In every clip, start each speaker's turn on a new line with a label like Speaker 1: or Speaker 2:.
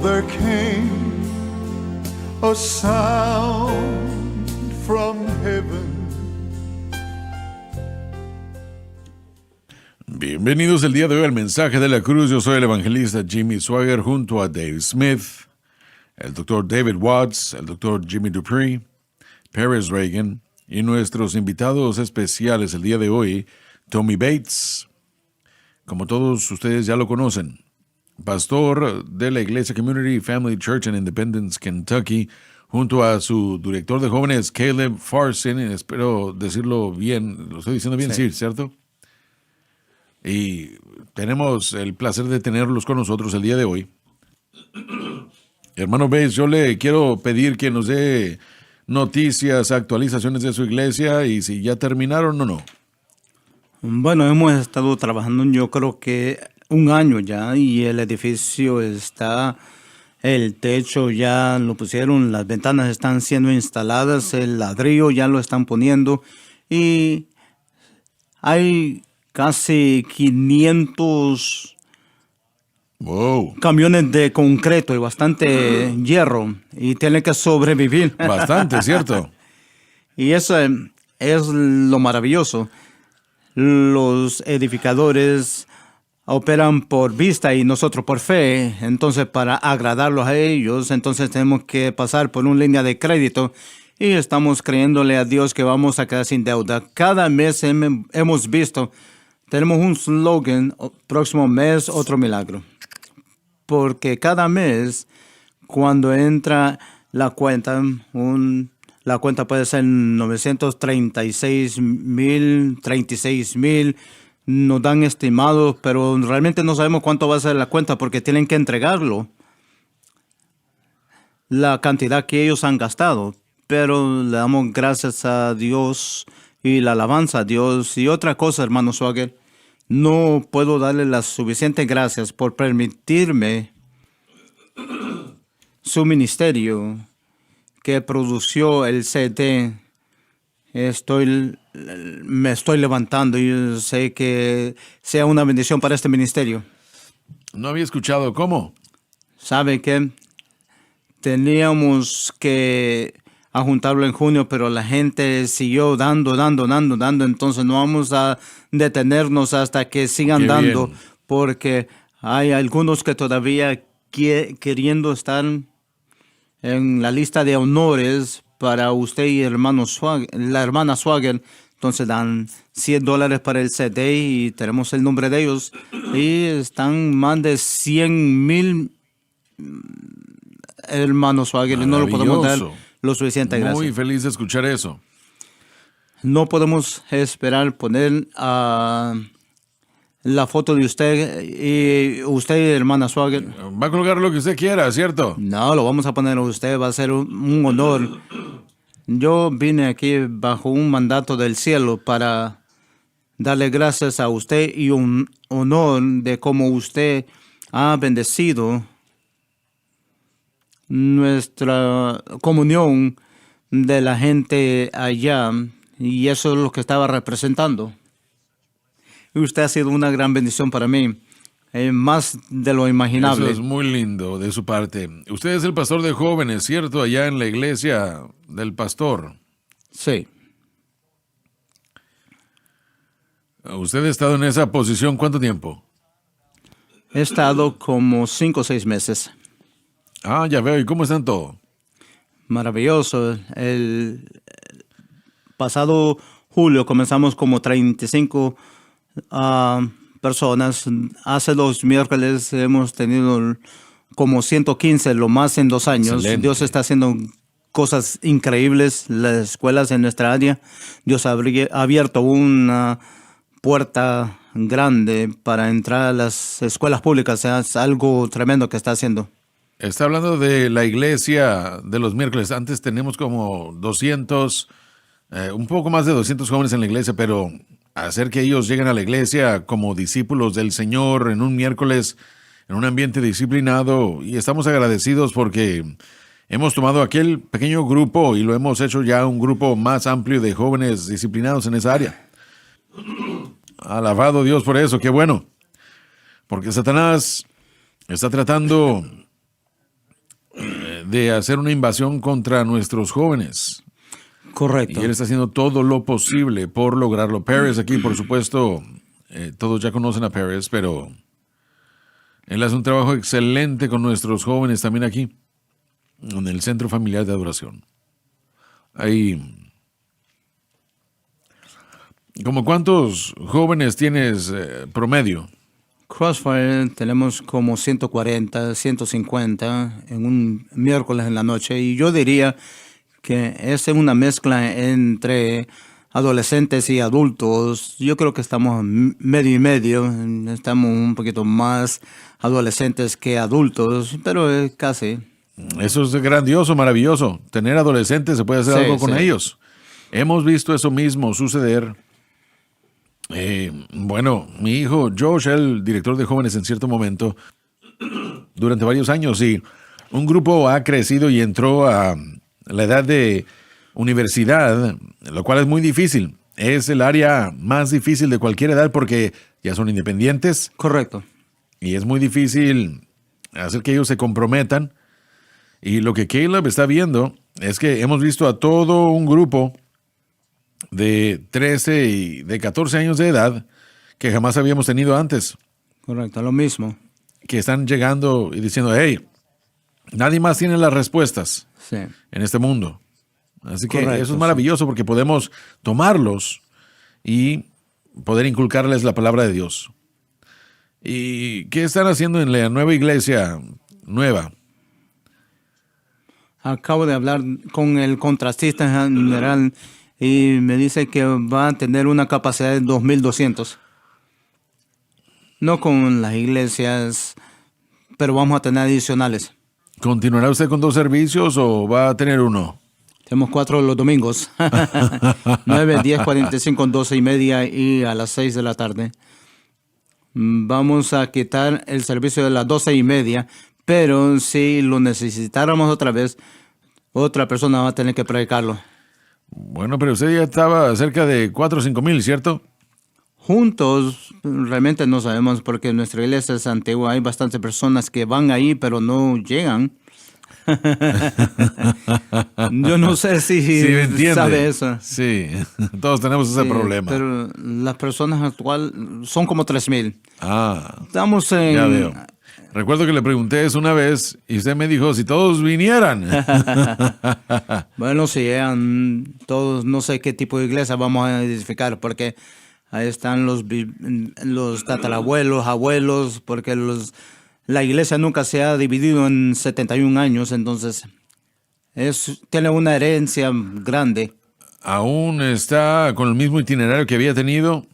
Speaker 1: there came a sound from heaven.
Speaker 2: Bienvenidos el día de hoy al Mensaje de la Cruz. Yo soy el evangelista Jimmy Swaggart junto a Dave Smith, el Dr. David Watts, el Dr. Jimmy Dupree, Paris Reagan y nuestros invitados especiales el día de hoy, Tommy Bates. Como todos ustedes ya lo conocen, pastor de la Iglesia Community Family Church en Independence, Kentucky, junto a su director de jóvenes, Caleb Farson, espero decirlo bien, lo estoy diciendo bien, sí, ¿cierto? Y tenemos el placer de tenerlos con nosotros el día de hoy. Hermano Bates, yo le quiero pedir que nos dé noticias, actualizaciones de su iglesia y si ya terminaron o no.
Speaker 3: Bueno, hemos estado trabajando yo creo que un año ya y el edificio está, el techo ya lo pusieron, las ventanas están siendo instaladas, el ladrillo ya lo están poniendo y hay casi 500 camiones de concreto y bastante hierro y tiene que sobrevivir.
Speaker 2: Bastante, ¿cierto?
Speaker 3: Y eso es lo maravilloso. Los edificadores operan por vista y nosotros por fe. Entonces, para agradarlos a ellos, entonces tenemos que pasar por una línea de crédito y estamos creyéndole a Dios que vamos a quedar sin deuda. Cada mes hemos visto, tenemos un slogan, próximo mes otro milagro. Porque cada mes, cuando entra la cuenta, la cuenta puede ser 936,000, 36,000, nos dan estimados, pero realmente no sabemos cuánto va a ser la cuenta porque tienen que entregarlo, la cantidad que ellos han gastado. Pero le damos gracias a Dios y la alabanza a Dios. Y otra cosa, hermano Swaggart, no puedo darle las suficientes gracias por permitirme su ministerio que produció el CD. Me estoy levantando y sé que sea una bendición para este ministerio.
Speaker 2: No había escuchado. ¿Cómo?
Speaker 3: ¿Sabe qué? Teníamos que juntarlo en junio, pero la gente siguió dando. Entonces no vamos a detenernos hasta que sigan
Speaker 2: Qué
Speaker 3: dando,
Speaker 2: bien.
Speaker 3: porque hay algunos que todavía queriendo estar en la lista de honores para usted y la hermana Swaggart. Entonces dan $100 para el CD y tenemos el nombre de ellos. Y están más de 100,000 hermanos Swaggart y no lo podemos dar lo suficiente. Gracias.
Speaker 2: Muy feliz de escuchar eso.
Speaker 3: No podemos esperar poner la foto de usted y hermana Swaggart.
Speaker 2: Va a colgar lo que usted quiera, ¿cierto?
Speaker 3: No, lo vamos a poner a usted, va a ser un honor. Yo vine aquí bajo un mandato del cielo para darle gracias a usted y un honor de cómo usted ha bendecido nuestra comunión de la gente allá, y eso es lo que estaba representando. Y usted ha sido una gran bendición para mí, más de lo imaginable.
Speaker 2: Eso es muy lindo de su parte. Usted es el pastor de jóvenes, ¿cierto? Allá en la iglesia del pastor.
Speaker 3: Sí.
Speaker 2: ¿Usted ha estado en esa posición cuánto tiempo?
Speaker 3: He estado como 5 o 6 meses.
Speaker 2: Ah, ya veo. ¿Y cómo están todos?
Speaker 3: Maravilloso. El pasado julio comenzamos como 35 personas. Hace 2 miércoles hemos tenido como 115, lo más en 2 años.
Speaker 2: Excelente.
Speaker 3: Dios está haciendo cosas increíbles. Las escuelas en nuestra área, Dios ha abierto una puerta grande para entrar a las escuelas públicas. Es algo tremendo que está haciendo.
Speaker 2: Está hablando de la iglesia de los miércoles. Antes tenemos como 200, un poco más de 200 jóvenes en la iglesia, pero hacer que ellos lleguen a la iglesia como discípulos del Señor en un miércoles, en un ambiente disciplinado, y estamos agradecidos porque hemos tomado aquel pequeño grupo y lo hemos hecho ya un grupo más amplio de jóvenes disciplinados en esa área. Alabado Dios por eso, qué bueno. Porque Satanás está tratando de hacer una invasión contra nuestros jóvenes.
Speaker 3: Correcto.
Speaker 2: Y él está haciendo todo lo posible por lograrlo. Pérez aquí, por supuesto, todos ya conocen a Pérez, pero él hace un trabajo excelente con nuestros jóvenes también aquí, en el Centro Familiar de Adoración. Ahí, ¿como cuántos jóvenes tienes promedio?
Speaker 3: Crossfire tenemos como 140, 150 en un miércoles en la noche. Y yo diría que es una mezcla entre adolescentes y adultos. Yo creo que estamos medio y medio. Estamos un poquito más adolescentes que adultos, pero casi.
Speaker 2: Eso es grandioso, maravilloso. Tener adolescentes, se puede hacer
Speaker 3: Sí,
Speaker 2: algo con
Speaker 3: sí.
Speaker 2: ellos. Hemos visto eso mismo suceder. Bueno, mi hijo Josh, el director de jóvenes en cierto momento, durante varios años, y un grupo ha crecido y entró a la edad de universidad, lo cual es muy difícil. Es el área más difícil de cualquier edad porque ya son independientes
Speaker 3: Correcto.
Speaker 2: y es muy difícil hacer que ellos se comprometan. Y lo que Caleb está viendo es que hemos visto a todo un grupo de 13 y de 14 años de edad que jamás habíamos tenido antes,
Speaker 3: Correcto, lo mismo.
Speaker 2: que están llegando y diciendo, hey, nadie más tiene las respuestas
Speaker 3: Sí.
Speaker 2: en este mundo. Así que
Speaker 3: Correcto,
Speaker 2: eso es maravilloso porque podemos tomarlos y poder inculcarles la palabra de Dios. ¿Y qué están haciendo en la nueva iglesia nueva?
Speaker 3: Acabo de hablar con el contratista general y me dice que va a tener una capacidad de 2,200. No con las iglesias, pero vamos a tener adicionales.
Speaker 2: ¿Continuará usted con 2 servicios o va a tener uno?
Speaker 3: Tenemos 4 los domingos. 9, 10, 45, 12 y media y a las 6 de la tarde. Vamos a quitar el servicio de las 12 y media, pero si lo necesitáramos otra vez, otra persona va a tener que predicarlo.
Speaker 2: Bueno, pero usted ya estaba cerca de 4 o 5 mil, ¿cierto?
Speaker 3: Juntos, realmente no sabemos porque nuestra iglesia es antigua. Hay bastantes personas que van ahí, pero no llegan. Yo no sé si
Speaker 2: Sí, me entiende.
Speaker 3: sabe eso.
Speaker 2: Sí, todos tenemos ese
Speaker 3: Sí,
Speaker 2: problema.
Speaker 3: pero las personas actuales son como 3,000.
Speaker 2: Ah,
Speaker 3: Estamos en...
Speaker 2: ya veo. Recuerdo que le pregunté eso una vez y usted me dijo, si todos vinieran.
Speaker 3: Bueno, si llegan todos, no sé qué tipo de iglesia vamos a edificar, porque ahí están los tatarabuelos, abuelos, porque la iglesia nunca se ha dividido en 71 años, entonces tiene una herencia grande.
Speaker 2: Aún está con el mismo itinerario que había tenido,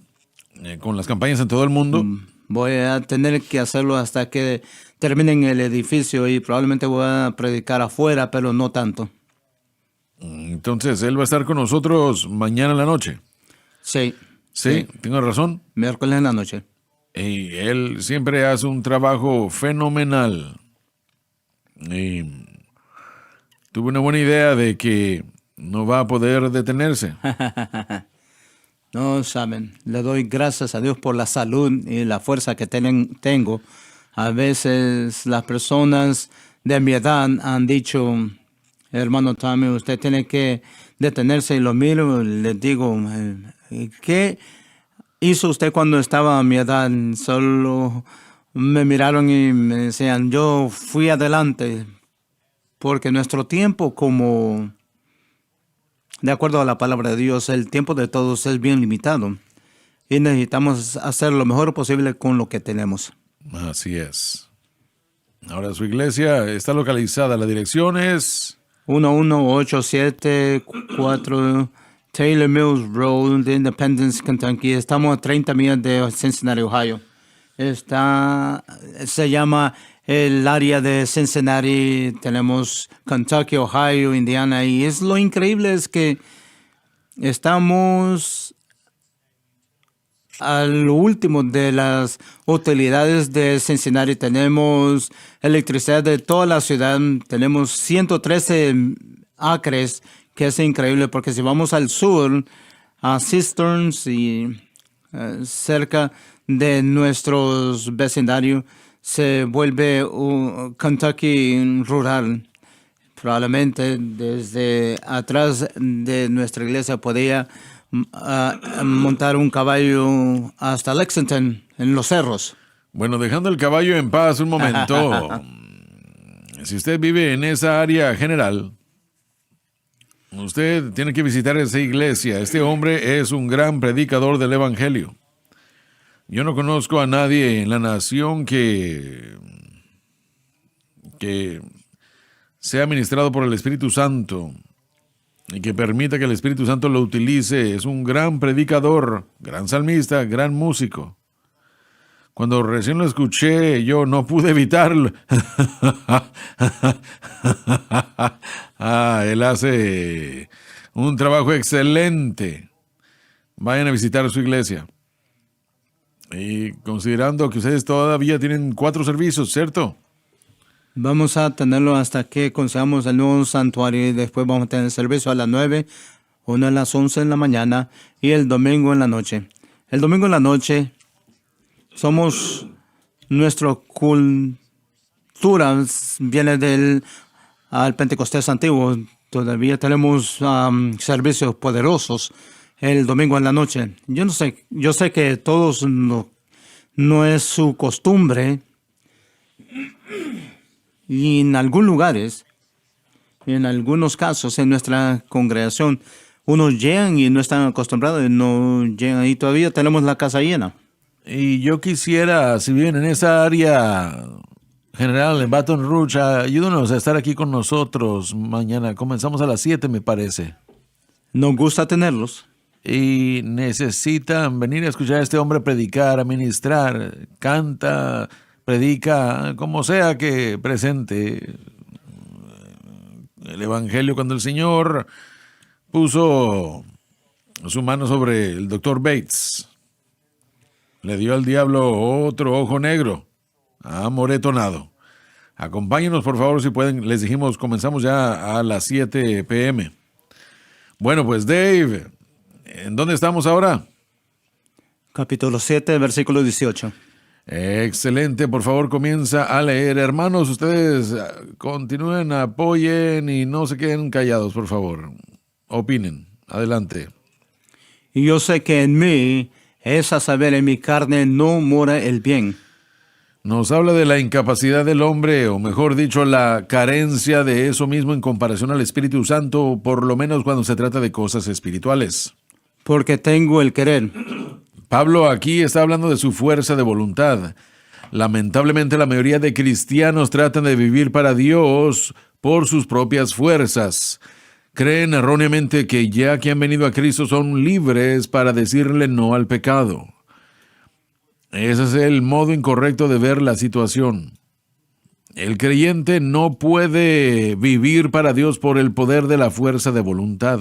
Speaker 2: con las campañas en todo el mundo.
Speaker 3: Voy a tener que hacerlo hasta que terminen el edificio y probablemente voy a predicar afuera, pero no tanto.
Speaker 2: Entonces, él va a estar con nosotros mañana en la noche.
Speaker 3: Sí,
Speaker 2: Sí, tengo razón.
Speaker 3: miércoles en la noche.
Speaker 2: Y él siempre hace un trabajo fenomenal. Y tuve una buena idea de que no va a poder detenerse.
Speaker 3: No saben, le doy gracias a Dios por la salud y la fuerza que tengo. A veces las personas de mi edad han dicho, hermano Tommy, usted tiene que detenerse, y lo miro y les digo, ¿qué hizo usted cuando estaba a mi edad? Solo me miraron y me decían, yo fui adelante, porque nuestro tiempo, como de acuerdo a la palabra de Dios, el tiempo de todos es bien limitado y necesitamos hacer lo mejor posible con lo que tenemos.
Speaker 2: Así es. Ahora su iglesia está localizada. La dirección es
Speaker 3: 11874 Taylor Mills Road, de Independence, Kentucky. Estamos a 30 millas de Cincinnati, Ohio. Se llama el área de Cincinnati. Tenemos Kentucky, Ohio, Indiana. Y lo increíble es que estamos al último de las utilidades de Cincinnati. Tenemos electricidad de toda la ciudad. Tenemos 113 acres, que es increíble porque si vamos al sur, a Cisterns y cerca de nuestros vecindarios, se vuelve Kentucky rural. Probablemente desde atrás de nuestra iglesia podía montar un caballo hasta Lexington, en los cerros.
Speaker 2: Bueno, dejando el caballo en paz un momento. Si usted vive en esa área general, usted tiene que visitar esa iglesia. Este hombre es un gran predicador del Evangelio. Yo no conozco a nadie en la nación que sea ministrado por el Espíritu Santo y que permita que el Espíritu Santo lo utilice. Es un gran predicador, gran salmista, gran músico. Cuando recién lo escuché, yo no pude evitarlo. Él hace un trabajo excelente. Vayan a visitar su iglesia. Y considerando que ustedes todavía tienen 4 servicios, ¿cierto?
Speaker 3: Vamos a tenerlo hasta que consigamos el nuevo santuario y después vamos a tener servicio a las 9, uno a las 11 en la mañana y el domingo en la noche. El domingo en la noche somos, nuestra cultura viene del al Pentecostés antiguo. Todavía tenemos servicios poderosos el domingo en la noche. Yo sé que todos no es su costumbre. Y en algunos lugares, en algunos casos, en nuestra congregación, unos llegan y no están acostumbrados y no llegan. Y todavía tenemos la casa llena.
Speaker 2: Y yo quisiera, si viven en esa área general, en Baton Rouge, ayúdenos a estar aquí con nosotros mañana. Comenzamos a las 7, me parece.
Speaker 3: Nos gusta tenerlos.
Speaker 2: Y necesitan venir a escuchar a este hombre predicar, a ministrar, canta, predica, como sea que presente el Evangelio. Cuando el Señor puso su mano sobre el doctor Bates, le dio al diablo otro ojo negro, amoretonado. Acompáñenos, por favor, si pueden. Les dijimos, comenzamos ya a las 7 p.m. Bueno, pues Dave, ¿en dónde estamos ahora?
Speaker 3: Capítulo 7, versículo 18.
Speaker 2: Excelente, por favor comienza a leer. Hermanos, ustedes continúen, apoyen y no se queden callados, por favor. Opinen, adelante.
Speaker 3: Y yo sé que en mí, es a saber, en mi carne no mora el bien.
Speaker 2: Nos habla de la incapacidad del hombre, o mejor dicho, la carencia de eso mismo en comparación al Espíritu Santo, por lo menos cuando se trata de cosas espirituales.
Speaker 3: Porque tengo el querer.
Speaker 2: Pablo aquí está hablando de su fuerza de voluntad. Lamentablemente la mayoría de cristianos tratan de vivir para Dios por sus propias fuerzas. Creen erróneamente que ya que han venido a Cristo son libres para decirle no al pecado. Ese es el modo incorrecto de ver la situación. El creyente no puede vivir para Dios por el poder de la fuerza de voluntad.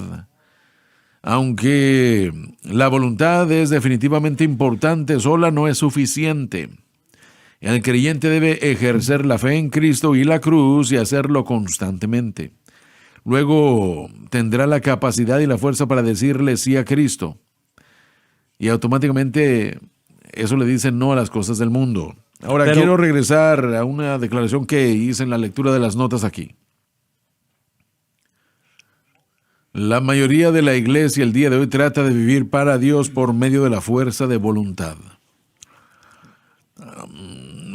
Speaker 2: Aunque la voluntad es definitivamente importante, sola no es suficiente. El creyente debe ejercer la fe en Cristo y la cruz y hacerlo constantemente. Luego tendrá la capacidad y la fuerza para decirle sí a Cristo. Y automáticamente eso le dice no a las cosas del mundo. Ahora quiero regresar a una declaración que hice en la lectura de las notas aquí. La mayoría de la iglesia el día de hoy trata de vivir para Dios por medio de la fuerza de voluntad.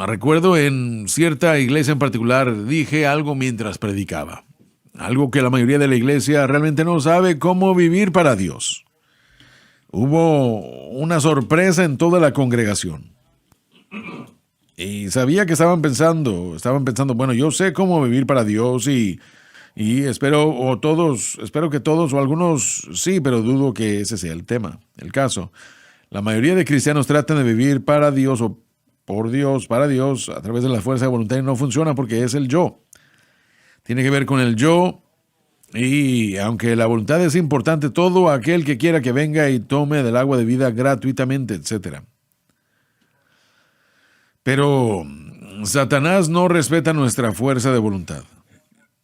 Speaker 2: Recuerdo en cierta iglesia en particular dije algo mientras predicaba. Algo que la mayoría de la iglesia realmente no sabe cómo vivir para Dios. Hubo una sorpresa en toda la congregación. Y sabía que estaban pensando, bueno, yo sé cómo vivir para Dios y espero que todos o algunos sí, pero dudo que ese sea el tema, el caso. La mayoría de cristianos tratan de vivir para Dios o por Dios, para Dios, a través de la fuerza de voluntad y no funciona porque es el yo. Tiene que ver con el yo y aunque la voluntad es importante, todo aquel que quiera que venga y tome del agua de vida gratuitamente, etc. Pero Satanás no respeta nuestra fuerza de voluntad.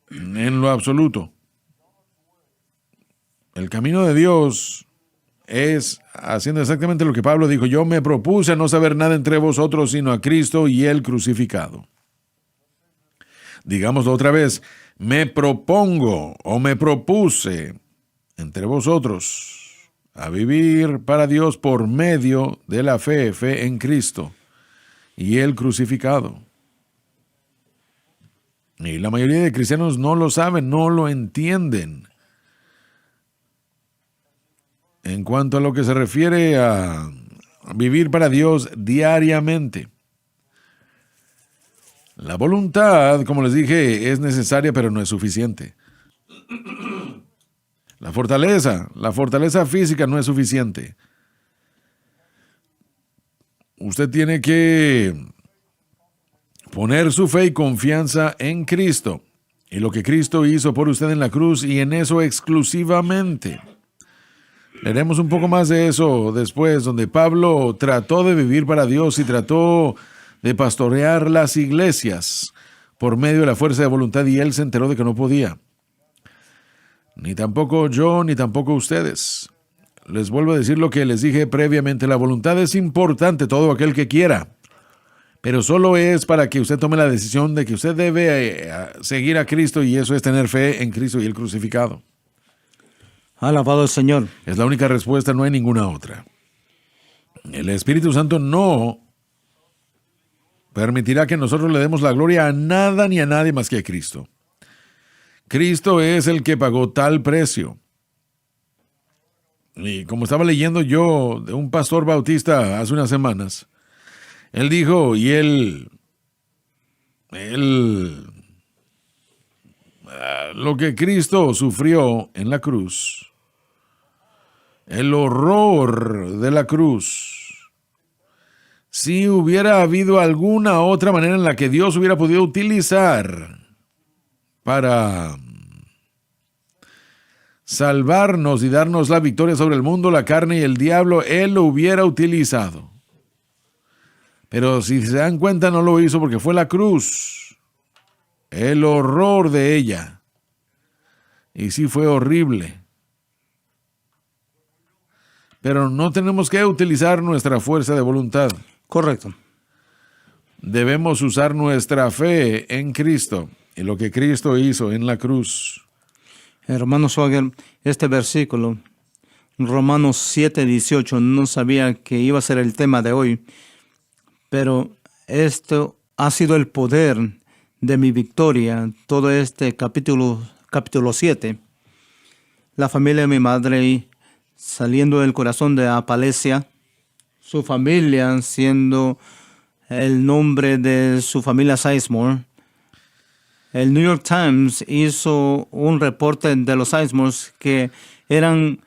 Speaker 2: En lo absoluto. El camino de Dios es haciendo exactamente lo que Pablo dijo. Yo me propuse a no saber nada entre vosotros sino a Cristo y Él crucificado. Digámoslo otra vez. me propongo o me propuse entre vosotros a vivir para Dios por medio de la fe en Cristo y el crucificado. Y la mayoría de cristianos no lo saben, no lo entienden. En cuanto a lo que se refiere a vivir para Dios diariamente. La voluntad, como les dije, es necesaria, pero no es suficiente. La fortaleza física no es suficiente. Usted tiene que poner su fe y confianza en Cristo y lo que Cristo hizo por usted en la cruz, y en eso exclusivamente. Leeremos un poco más de eso después, donde Pablo trató de vivir para Dios y trató de pastorear las iglesias por medio de la fuerza de voluntad, y él se enteró de que no podía. Ni tampoco yo, ni tampoco ustedes. Les vuelvo a decir lo que les dije previamente: la voluntad es importante, todo aquel que quiera, pero solo es para que usted tome la decisión de que usted debe seguir a Cristo, y eso es tener fe en Cristo y el crucificado.
Speaker 3: Alabado el Señor.
Speaker 2: Es la única respuesta, no hay ninguna otra. El Espíritu Santo no permitirá que nosotros le demos la gloria a nada ni a nadie más que a Cristo. Cristo es el que pagó tal precio. Y como estaba leyendo yo de un pastor bautista hace unas semanas, él dijo, lo que Cristo sufrió en la cruz, el horror de la cruz, si hubiera habido alguna otra manera en la que Dios hubiera podido utilizar para salvarnos y darnos la victoria sobre el mundo, la carne y el diablo, Él lo hubiera utilizado. Pero si se dan cuenta, no lo hizo, porque fue la cruz, el horror de ella. Y sí, fue horrible. Pero no tenemos que utilizar nuestra fuerza de voluntad.
Speaker 3: Correcto.
Speaker 2: Debemos usar nuestra fe en Cristo y lo que Cristo hizo en la cruz.
Speaker 3: Hermano Swagger, este versículo, Romanos 7:18, no sabía que iba a ser el tema de hoy, pero esto ha sido el poder de mi victoria, todo este capítulo 7. La familia de mi madre saliendo del corazón de Apalesia, su familia siendo el nombre de su familia Sizemore. El New York Times hizo un reporte de los Sizemores que eran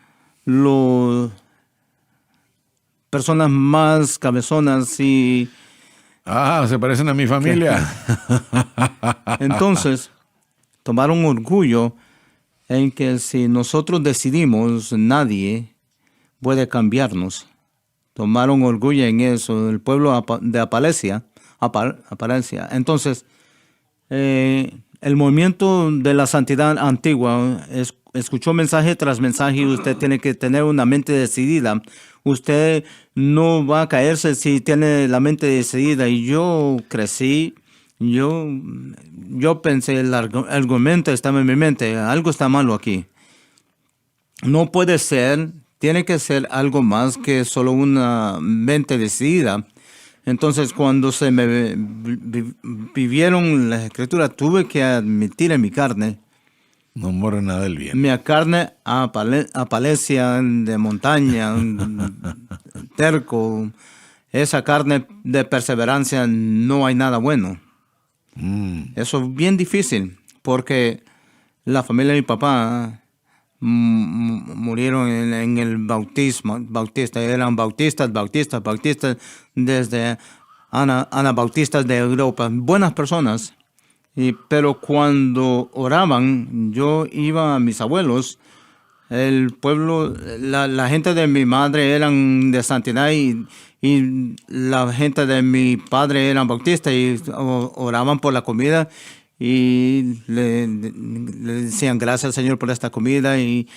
Speaker 3: las personas más cabezonas y...
Speaker 2: se parecen a mi familia.
Speaker 3: Entonces, tomaron orgullo en que si nosotros decidimos, nadie puede cambiarnos. Tomaron orgullo en eso, el pueblo de Apalesia. Entonces, el movimiento de la santidad antigua escuchó mensaje tras mensaje, y usted tiene que tener una mente decidida. Usted no va a caerse si tiene la mente decidida. Y yo crecí, yo pensé, el argumento estaba en mi mente, algo está malo aquí. No puede ser, tiene que ser algo más que solo una mente decidida. Entonces, cuando se me vivieron las escrituras, tuve que admitir en mi carne.
Speaker 2: No muere nada del bien.
Speaker 3: Mi carne Apalesia, de montaña, terco, esa carne de perseverancia, no hay nada bueno. Eso es bien difícil, porque la familia de mi papá murieron en el bautista. Eran bautistas, desde anabautistas de Europa. Buenas personas. Pero cuando oraban, yo iba a mis abuelos. El pueblo, la gente de mi madre eran de santidad, y la gente de mi padre eran bautistas, y oraban por la comida. Y le decían gracias, Señor, por esta comida. Y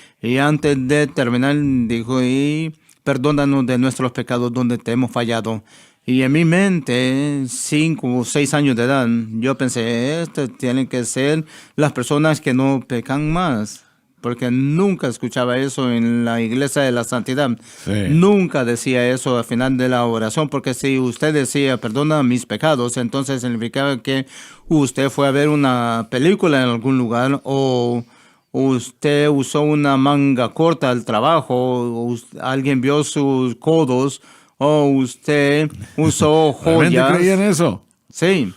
Speaker 3: antes de terminar, dijo, y perdónanos de nuestros pecados donde te hemos fallado. Y en mi mente, 5 o 6 años de edad, yo pensé, esto tienen que ser las personas que no pecan más. Porque nunca escuchaba eso en la iglesia de la santidad.
Speaker 2: Sí.
Speaker 3: Nunca decía eso al final de la oración, porque si usted decía, perdona mis pecados, entonces significaba que usted fue a ver una película en algún lugar, o usted usó una manga corta al trabajo, o alguien vio sus codos, o usted usó
Speaker 2: ¿Realmente
Speaker 3: joyas.
Speaker 2: creían eso?
Speaker 3: Sí,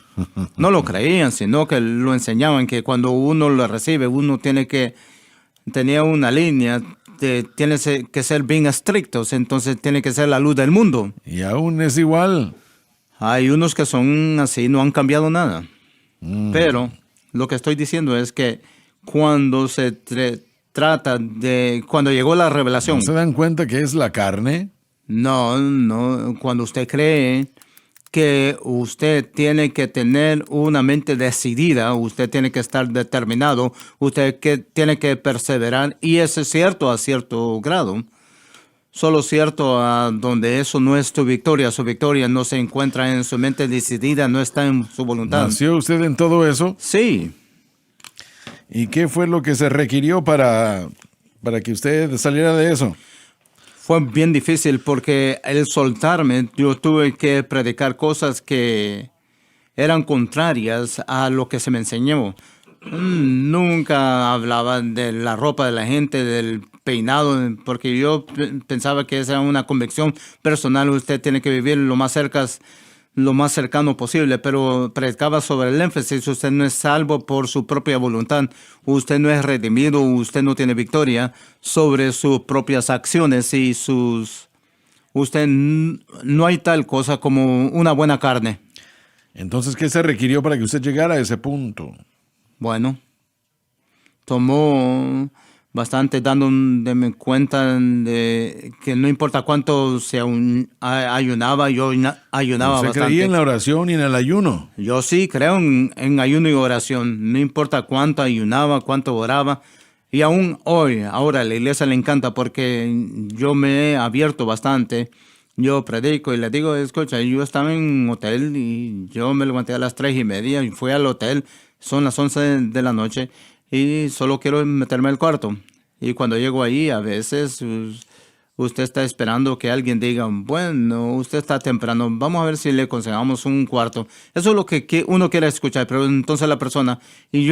Speaker 3: no lo creían, sino que lo enseñaban que cuando uno lo recibe, uno tenía una línea, tiene que ser bien estrictos, entonces tiene que ser la luz del mundo.
Speaker 2: Y aún es igual.
Speaker 3: Hay unos que son así, no han cambiado nada. Pero lo que estoy diciendo es que cuando se trata de, cuando llegó la revelación,
Speaker 2: ¿No se dan cuenta que es la carne?
Speaker 3: no, cuando usted cree que usted tiene que tener una mente decidida, usted tiene que estar determinado, usted tiene que perseverar, y eso es cierto a cierto grado. Solo cierto a donde eso no es su victoria no se encuentra en su mente decidida, no está en su voluntad.
Speaker 2: ¿Nació usted en todo eso?
Speaker 3: Sí,
Speaker 2: ¿Y qué fue lo que se requirió para que usted saliera de eso?
Speaker 3: fue bien difícil porque el soltarme, yo tuve que predicar cosas que eran contrarias a lo que se me enseñó. Nunca hablaba de la ropa de la gente, del peinado, porque yo pensaba que esa era una convicción personal. Usted tiene que vivir lo más cercano posible, pero predicaba sobre el énfasis: usted no es salvo por su propia voluntad, usted no es redimido, usted no tiene victoria sobre sus propias acciones y no hay tal cosa como una buena carne.
Speaker 2: Entonces, ¿qué se requirió para que usted llegara a ese punto?
Speaker 3: Bueno, tomó bastante dándome cuenta de que no importa cuánto se ayunaba, yo ayunaba
Speaker 2: ¿Usted
Speaker 3: bastante.
Speaker 2: creía en la oración y en el ayuno?
Speaker 3: Yo sí creo en ayuno y oración. No importa cuánto ayunaba, cuánto oraba. Y aún hoy, ahora a la iglesia le encanta porque yo me he abierto bastante. Yo predico y le digo, escucha, yo estaba en un hotel y yo me levanté a las 3:30 y fui al hotel. Son las 11 de la noche y solo quiero meterme al cuarto. Y cuando llego ahí, a veces usted está esperando que alguien diga, bueno, usted está temprano, vamos a ver si le consiguamos un cuarto. Eso es lo que uno quiere escuchar, pero entonces la persona, y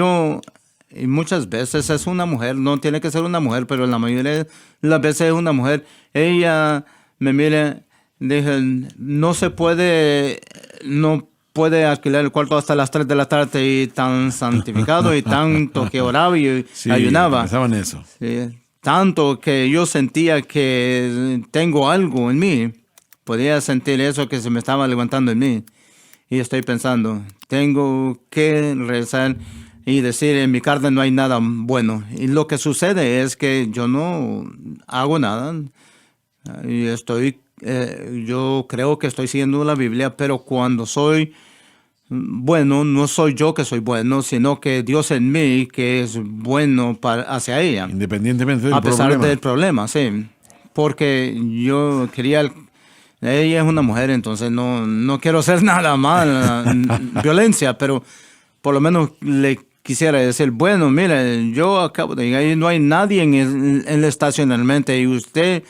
Speaker 3: muchas veces es una mujer, no tiene que ser una mujer, pero la mayoría de las veces es una mujer, ella me mira, dije, no puede alquilar el cuarto hasta las 3 de la tarde y tan santificado y tanto que oraba y
Speaker 2: Sí,
Speaker 3: ayunaba.
Speaker 2: pensaban eso.
Speaker 3: Sí, tanto que yo sentía que tengo algo en mí. Podía sentir eso que se me estaba levantando en mí. Y estoy pensando, tengo que rezar y decir, en mi carne no hay nada bueno. Y lo que sucede es que yo no hago nada. Y yo creo que estoy siguiendo la Biblia, pero cuando soy bueno, no soy yo que soy bueno, sino que Dios en mí que es bueno hacia ella.
Speaker 2: Independientemente del
Speaker 3: A pesar
Speaker 2: problema.
Speaker 3: del problema, sí. Porque yo quería... Ella es una mujer, entonces no quiero hacer nada mal, violencia, pero por lo menos le quisiera decir, bueno, mire, yo acabo de llegar y no hay nadie en el estacionamiento y usted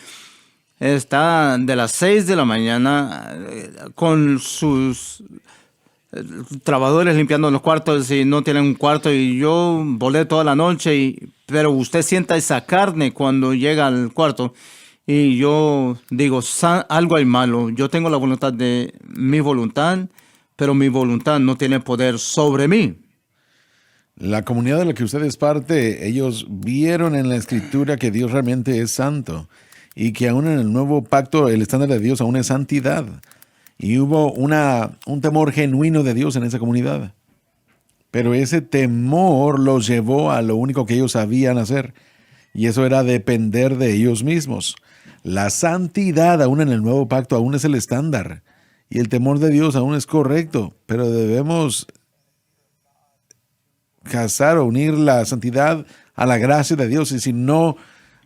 Speaker 3: está de las 6 de la mañana con sus trabajadores limpiando los cuartos y no tienen un cuarto y yo volé toda la noche, pero usted sienta esa carne cuando llega al cuarto y yo digo, algo hay malo, yo tengo la voluntad de mi voluntad, pero mi voluntad no tiene poder sobre mí.
Speaker 2: La comunidad de la que usted es parte, ellos vieron en la Escritura que Dios realmente es santo y que aún en el nuevo pacto el estándar de Dios aún es santidad. Y hubo un temor genuino de Dios en esa comunidad. Pero ese temor los llevó a lo único que ellos sabían hacer, y eso era depender de ellos mismos. La santidad aún en el nuevo pacto aún es el estándar, y el temor de Dios aún es correcto, pero debemos casar o unir la santidad a la gracia de Dios, y si no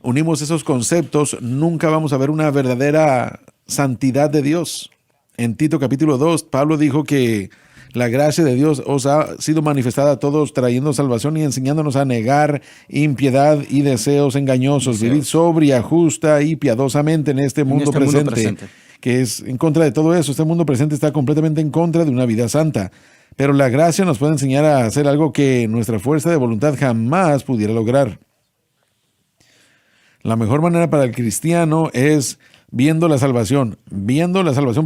Speaker 2: unimos esos conceptos, nunca vamos a ver una verdadera santidad de Dios. En Tito capítulo 2, Pablo dijo que la gracia de Dios os ha sido manifestada a todos, trayendo salvación y enseñándonos a negar impiedad y deseos engañosos, vivir sobria, justa y piadosamente en este mundo presente, que es en contra de todo eso. Este mundo presente está completamente en contra de una vida santa. Pero la gracia nos puede enseñar a hacer algo que nuestra fuerza de voluntad jamás pudiera lograr. La mejor manera para el cristiano es viendo la salvación,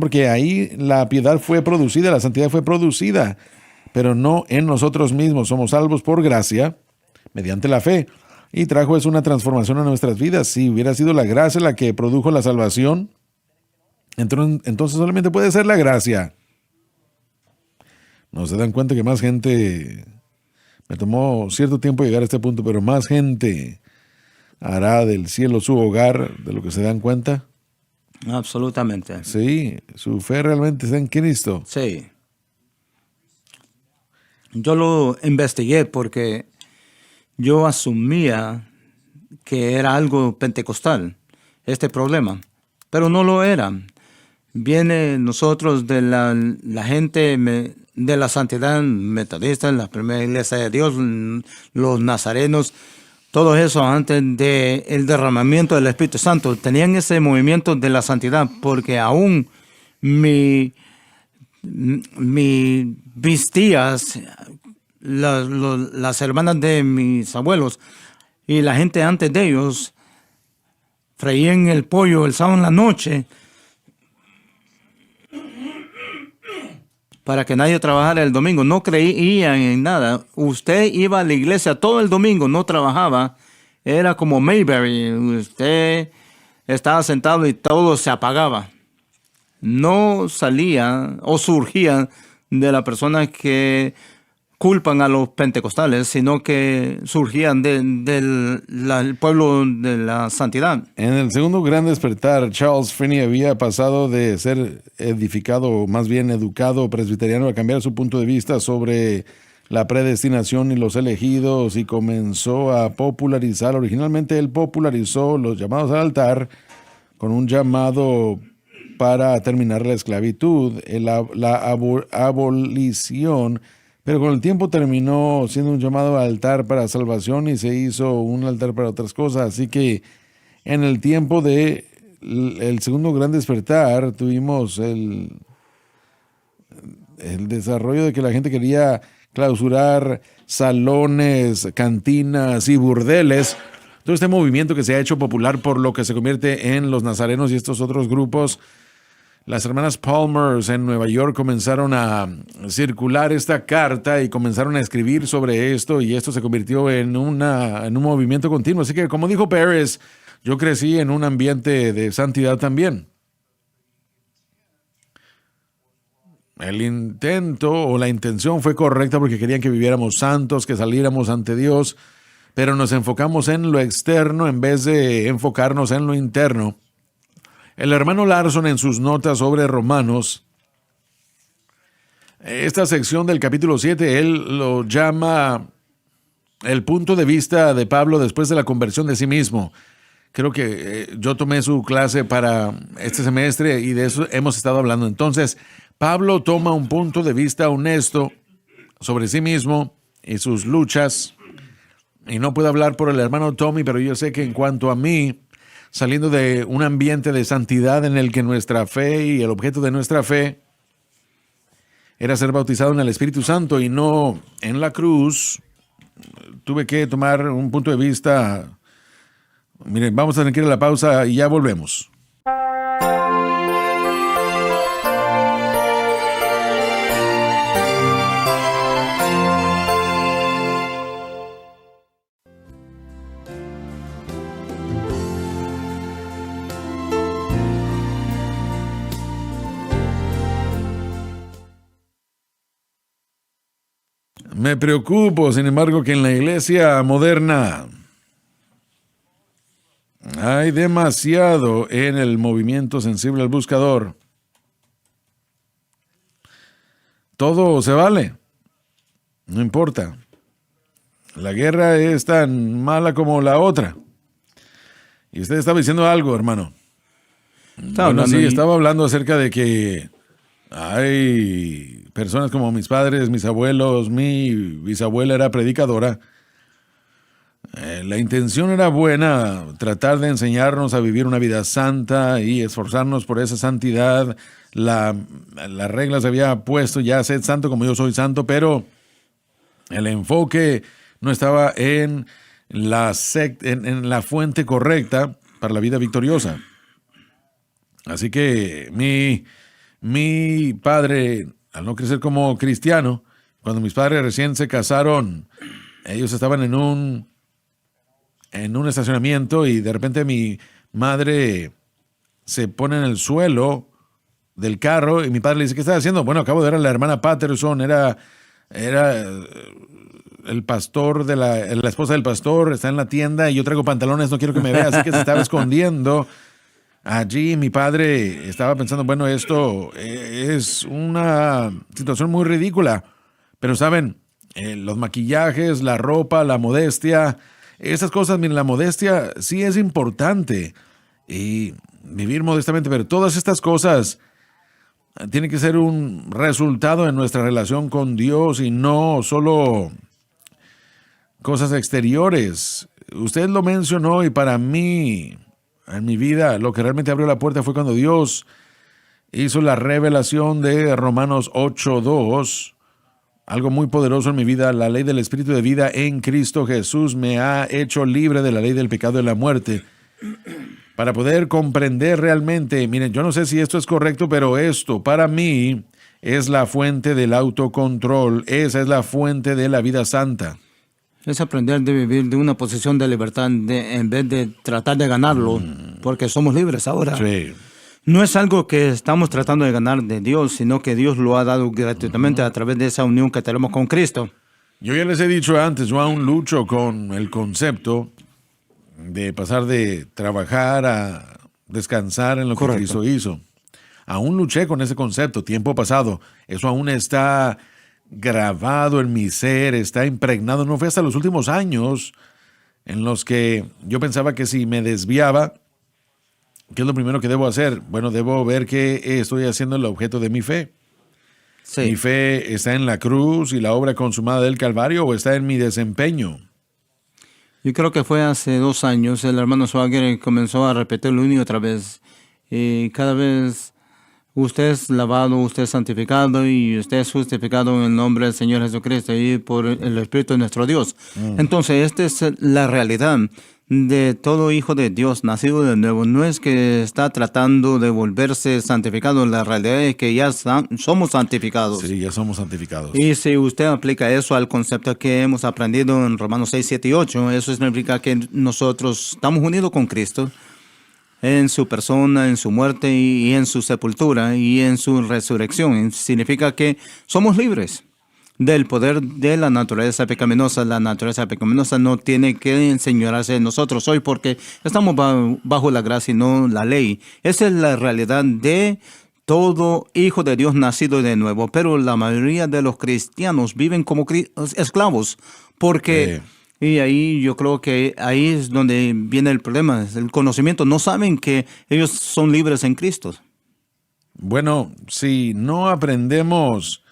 Speaker 2: porque ahí la piedad fue producida, la santidad fue producida, pero no en nosotros mismos. Somos salvos por gracia, mediante la fe, y trajo eso una transformación a nuestras vidas. Si hubiera sido la gracia la que produjo la salvación, entonces solamente puede ser la gracia. No se dan cuenta que más gente, me tomó cierto tiempo llegar a este punto, pero más gente hará del cielo su hogar de lo que se dan cuenta.
Speaker 3: Absolutamente.
Speaker 2: Sí, su fe realmente está en Cristo.
Speaker 3: Sí. Yo lo investigué porque yo asumía que era algo pentecostal, este problema, pero no lo era. Viene nosotros de la gente de la santidad metodista, la primera iglesia de Dios, los nazarenos, todo eso antes del derramamiento del Espíritu Santo, tenían ese movimiento de la santidad, porque aún mis tías, las hermanas de mis abuelos y la gente antes de ellos, freían el pollo el sábado en la noche para que nadie trabajara el domingo. No creían en nada. Usted iba a la iglesia todo el domingo, no trabajaba. Era como Mayberry. Usted estaba sentado y todo se apagaba. No salía o surgía de la persona que culpan a los pentecostales, sino que surgían del pueblo de la santidad.
Speaker 2: En el segundo gran despertar, Charles Finney había pasado de ser edificado, o más bien educado presbiteriano, a cambiar su punto de vista sobre la predestinación y los elegidos, y comenzó a popularizar. Originalmente él popularizó los llamados al altar con un llamado para terminar la esclavitud, la abolición. Pero con el tiempo terminó siendo un llamado al altar para salvación y se hizo un altar para otras cosas. Así que en el tiempo de el segundo gran despertar tuvimos el desarrollo de que la gente quería clausurar salones, cantinas y burdeles. Todo este movimiento que se ha hecho popular por lo que se convierte en los nazarenos y estos otros grupos. Las hermanas Palmers en Nueva York comenzaron a circular esta carta y comenzaron a escribir sobre esto, y esto se convirtió en un movimiento continuo. Así que, como dijo Pérez, yo crecí en un ambiente de santidad también. El intento o la intención fue correcta porque querían que viviéramos santos, que saliéramos ante Dios, pero nos enfocamos en lo externo en vez de enfocarnos en lo interno. El hermano Larson, en sus notas sobre Romanos, esta sección del capítulo 7, él lo llama el punto de vista de Pablo después de la conversión de sí mismo. Creo que yo tomé su clase para este semestre y de eso hemos estado hablando. Entonces, Pablo toma un punto de vista honesto sobre sí mismo y sus luchas. Y no puedo hablar por el hermano Tommy, pero yo sé que en cuanto a mí, saliendo de un ambiente de santidad en el que nuestra fe y el objeto de nuestra fe era ser bautizado en el Espíritu Santo y no en la cruz, tuve que tomar un punto de vista. Miren, vamos a tener que ir a la pausa y ya volvemos. Me preocupo, sin embargo, que en la iglesia moderna hay demasiado en el movimiento sensible al buscador. Todo se vale. No importa. La guerra es tan mala como la otra. Y usted estaba diciendo algo, hermano. Estaba hablando acerca de que Hay personas como mis padres, mis abuelos, mi bisabuela era predicadora. La intención era buena, tratar de enseñarnos a vivir una vida santa y esforzarnos por esa santidad. La regla se había puesto, ya sed santo como yo soy santo, pero el enfoque no estaba en en la fuente correcta para la vida victoriosa. Así que mi padre, al no crecer como cristiano, cuando mis padres recién se casaron, ellos estaban en un estacionamiento y de repente mi madre se pone en el suelo del carro y mi padre le dice, ¿qué estás haciendo? Bueno, acabo de ver a la hermana Patterson, era el pastor la esposa del pastor, está en la tienda y yo traigo pantalones, no quiero que me vea, así que se estaba escondiendo. Allí mi padre estaba pensando, bueno, esto es una situación muy ridícula, pero saben, los maquillajes, la ropa, la modestia, esas cosas, miren, la modestia sí es importante y vivir modestamente, pero todas estas cosas tienen que ser un resultado de nuestra relación con Dios y no solo cosas exteriores. Usted lo mencionó y para mí, en mi vida, lo que realmente abrió la puerta fue cuando Dios hizo la revelación de Romanos 8:2. Algo muy poderoso en mi vida, la ley del Espíritu de vida en Cristo Jesús me ha hecho libre de la ley del pecado y de la muerte. Para poder comprender realmente, miren, yo no sé si esto es correcto, pero esto para mí es la fuente del autocontrol, esa es la fuente de la vida santa.
Speaker 3: Es aprender de vivir de una posición de libertad en vez de tratar de ganarlo, porque somos libres ahora.
Speaker 2: Sí.
Speaker 3: No es algo que estamos tratando de ganar de Dios, sino que Dios lo ha dado gratuitamente a través de esa unión que tenemos con Cristo.
Speaker 2: Yo ya les he dicho antes, yo aún lucho con el concepto de pasar de trabajar a descansar en lo que
Speaker 3: Correcto.
Speaker 2: Cristo hizo. Aún luché con ese concepto, tiempo pasado. Eso aún está grabado en mi ser, está impregnado. No fue hasta los últimos años en los que yo pensaba que si me desviaba, ¿qué es lo primero que debo hacer? Bueno, debo ver que estoy haciendo el objeto de mi fe.
Speaker 3: Sí.
Speaker 2: ¿Mi fe está en la cruz y la obra consumada del Calvario o está en mi desempeño?
Speaker 3: Yo creo que fue hace 2 años, el hermano Swagger comenzó a repetirlo una y otra vez. Y cada vez usted es lavado, usted es santificado y usted es justificado en el nombre del Señor Jesucristo y por el Espíritu de nuestro Dios. Entonces, esta es la realidad de todo hijo de Dios nacido de nuevo. No es que está tratando de volverse santificado, la realidad es que ya somos santificados.
Speaker 2: Sí, ya somos santificados.
Speaker 3: Y si usted aplica eso al concepto que hemos aprendido en Romanos 6, 7 y 8, eso significa que nosotros estamos unidos con Cristo en su persona, en su muerte y en su sepultura y en su resurrección. Significa que somos libres del poder de la naturaleza pecaminosa. La naturaleza pecaminosa no tiene que enseñorearse de nosotros hoy porque estamos bajo la gracia y no la ley. Esa es la realidad de todo hijo de Dios nacido de nuevo. Pero la mayoría de los cristianos viven como esclavos porque... Y ahí yo creo que ahí es donde viene el problema, es el conocimiento. No saben que ellos son libres en Cristo.
Speaker 2: Bueno, si no aprendemos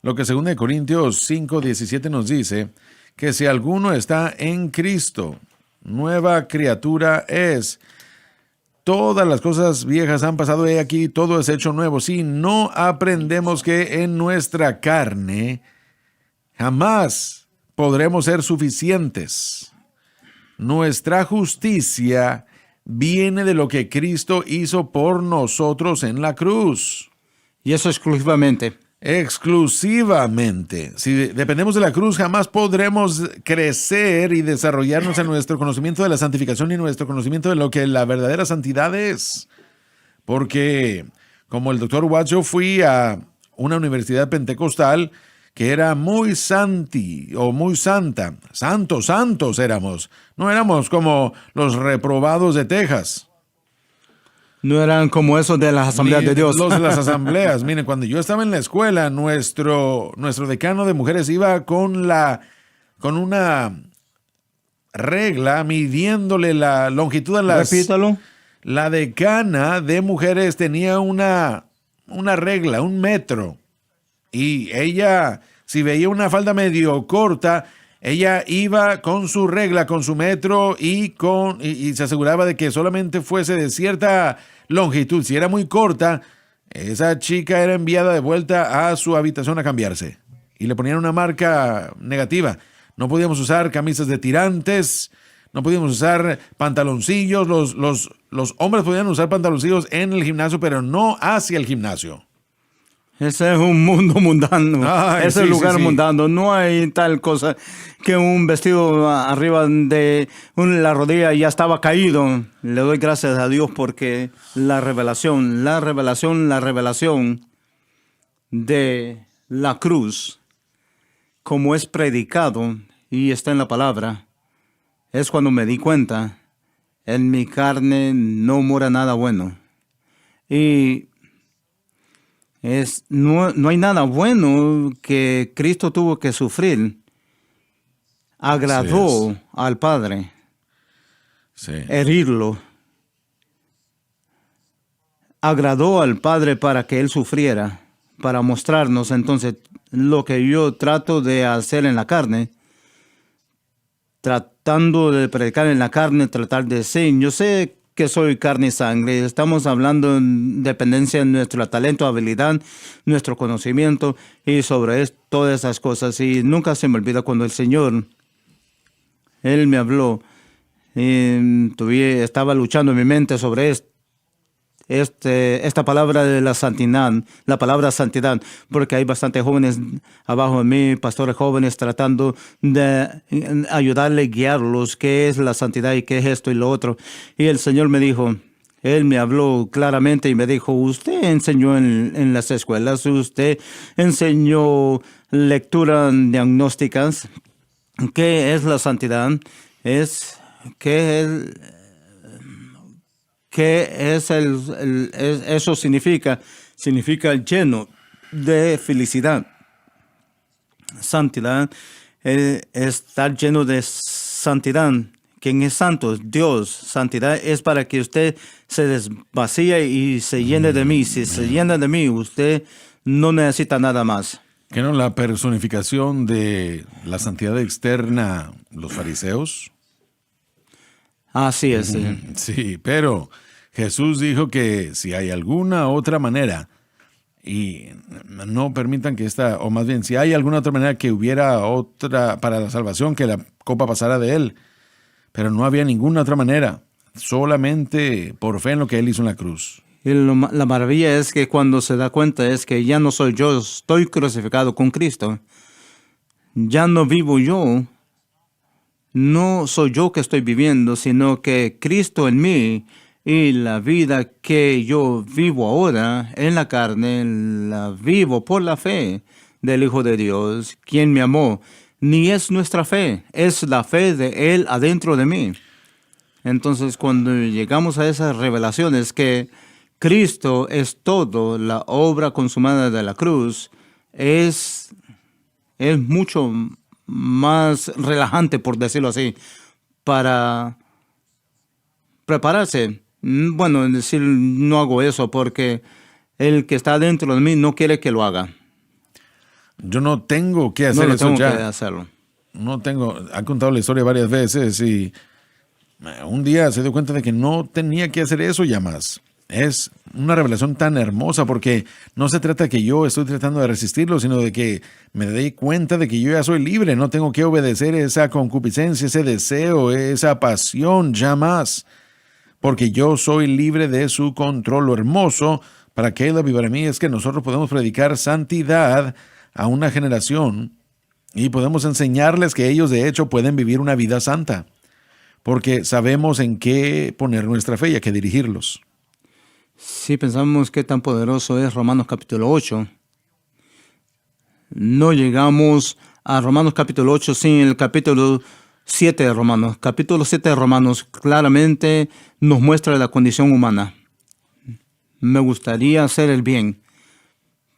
Speaker 2: lo que 2 Corintios 5:17 nos dice, que si alguno está en Cristo, nueva criatura es. Todas las cosas viejas han pasado, he aquí, todo es hecho nuevo. Si no aprendemos que en nuestra carne jamás podremos ser suficientes. Nuestra justicia viene de lo que Cristo hizo por nosotros en la cruz.
Speaker 3: Y eso exclusivamente.
Speaker 2: Exclusivamente. Si dependemos de la cruz, jamás podremos crecer y desarrollarnos en nuestro conocimiento de la santificación y nuestro conocimiento de lo que la verdadera santidad es. Porque, como el Dr. Watts, yo fui a una universidad pentecostal que era muy muy santa. Santos éramos. No éramos como los reprobados de Texas.
Speaker 3: No eran como esos de las asambleas de Dios.
Speaker 2: Los de las asambleas. Miren, cuando yo estaba en la escuela, nuestro decano de mujeres iba con una regla midiéndole la longitud de las...
Speaker 3: Repítalo.
Speaker 2: La decana de mujeres tenía una una regla, un metro. Y ella, si veía una falda medio corta, ella iba con su regla, con su metro y se aseguraba de que solamente fuese de cierta longitud. Si era muy corta, esa chica era enviada de vuelta a su habitación a cambiarse. Y le ponían una marca negativa. No podíamos usar camisas de tirantes, no podíamos usar pantaloncillos. Los hombres podían usar pantaloncillos en el gimnasio, pero no hacia el gimnasio.
Speaker 3: Ese es un mundo mundano.
Speaker 2: Ay,
Speaker 3: Ese
Speaker 2: sí,
Speaker 3: lugar
Speaker 2: sí, sí.
Speaker 3: mundano. No hay tal cosa que un vestido arriba de la rodilla ya estaba caído. Le doy gracias a Dios porque la revelación de la cruz, como es predicado y está en la palabra, es cuando me di cuenta, en mi carne no mora nada bueno. Y no hay nada bueno que Cristo tuvo que sufrir. Agradó al Padre
Speaker 2: Sí.
Speaker 3: herirlo. Agradó al Padre para que Él sufriera, para mostrarnos entonces lo que yo trato de hacer en la carne, tratando de predicar en la carne, tratar de ser. Yo sé que soy carne y sangre. Estamos hablando en dependencia de nuestro talento, habilidad, nuestro conocimiento y sobre todas esas cosas. Y nunca se me olvida cuando el Señor, Él me habló. Estaba luchando en mi mente sobre esta palabra de la santidad, la palabra santidad, porque hay bastantes jóvenes abajo de mí, pastores jóvenes, tratando de ayudarle, guiarlos, qué es la santidad y qué es esto y lo otro. Y el Señor me dijo, Él me habló claramente y me dijo, usted enseñó en las escuelas, usted enseñó lecturas diagnósticas. ¿Qué es la santidad? Eso significa lleno de felicidad. Santidad es estar lleno de santidad. ¿Quién es santo? Dios. Santidad es para que usted se desvacíe y se llene de mí. Si se llena de mí, usted no necesita nada más.
Speaker 2: ¿Que no la personificación de la santidad externa, los fariseos?
Speaker 3: Así es. Sí.
Speaker 2: Sí, pero Jesús dijo que si hay alguna otra manera, y no permitan que o más bien, si hay alguna otra manera que hubiera otra para la salvación, que la copa pasara de él, pero no había ninguna otra manera, solamente por fe en lo que él hizo en la cruz.
Speaker 3: Y la maravilla es que cuando se da cuenta es que ya no soy yo, estoy crucificado con Cristo. Ya no vivo yo. No soy yo que estoy viviendo, sino que Cristo en mí, y la vida que yo vivo ahora en la carne, la vivo por la fe del Hijo de Dios, quien me amó. Ni es nuestra fe, es la fe de Él adentro de mí. Entonces, cuando llegamos a esas revelaciones que Cristo es todo, la obra consumada de la cruz, es mucho más relajante, por decirlo así, para prepararse. Bueno, es decir, no hago eso porque el que está dentro de mí no quiere que lo haga.
Speaker 2: Yo no tengo que hacer
Speaker 3: No
Speaker 2: eso
Speaker 3: tengo
Speaker 2: ya.
Speaker 3: que hacerlo.
Speaker 2: Ha contado la historia varias veces y un día se dio cuenta de que no tenía que hacer eso ya más. Es una revelación tan hermosa porque no se trata de que yo estoy tratando de resistirlo, sino de que me dé cuenta de que yo ya soy libre. No tengo que obedecer esa concupiscencia, ese deseo, esa pasión ya más. Porque yo soy libre de su control. Lo hermoso para Caleb y para mí es que nosotros podemos predicar santidad a una generación y podemos enseñarles que ellos de hecho pueden vivir una vida santa. Porque sabemos en qué poner nuestra fe y a qué dirigirlos.
Speaker 3: Si pensamos qué tan poderoso es Romanos capítulo 8, no llegamos a Romanos capítulo 8 sin el capítulo 7 de Romanos. Capítulo 7 de Romanos claramente nos muestra la condición humana. Me gustaría hacer el bien,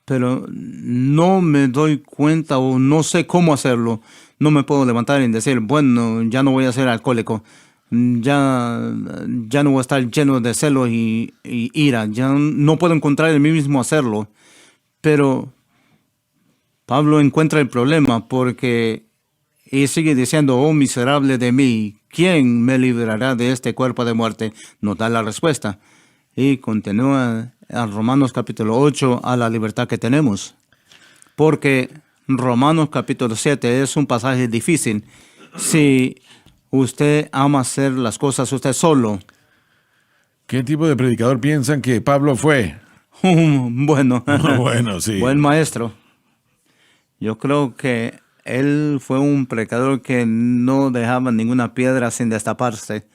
Speaker 3: pero no me doy cuenta o no sé cómo hacerlo. No me puedo levantar y decir, bueno, ya no voy a ser alcohólico. ya no voy a estar lleno de celo y ira. Ya no puedo encontrar en mí mismo hacerlo. Pero Pablo encuentra el problema porque y sigue diciendo, oh miserable de mí, ¿quién me librará de este cuerpo de muerte? Nos da la respuesta. Y continúa a Romanos capítulo 8 a la libertad que tenemos. Porque Romanos capítulo 7 es un pasaje difícil. Si usted ama hacer las cosas usted solo.
Speaker 2: ¿Qué tipo de predicador piensan que Pablo fue?
Speaker 3: Bueno,
Speaker 2: Bueno, sí.
Speaker 3: buen maestro. Yo creo que él fue un predicador que no dejaba ninguna piedra sin destaparse.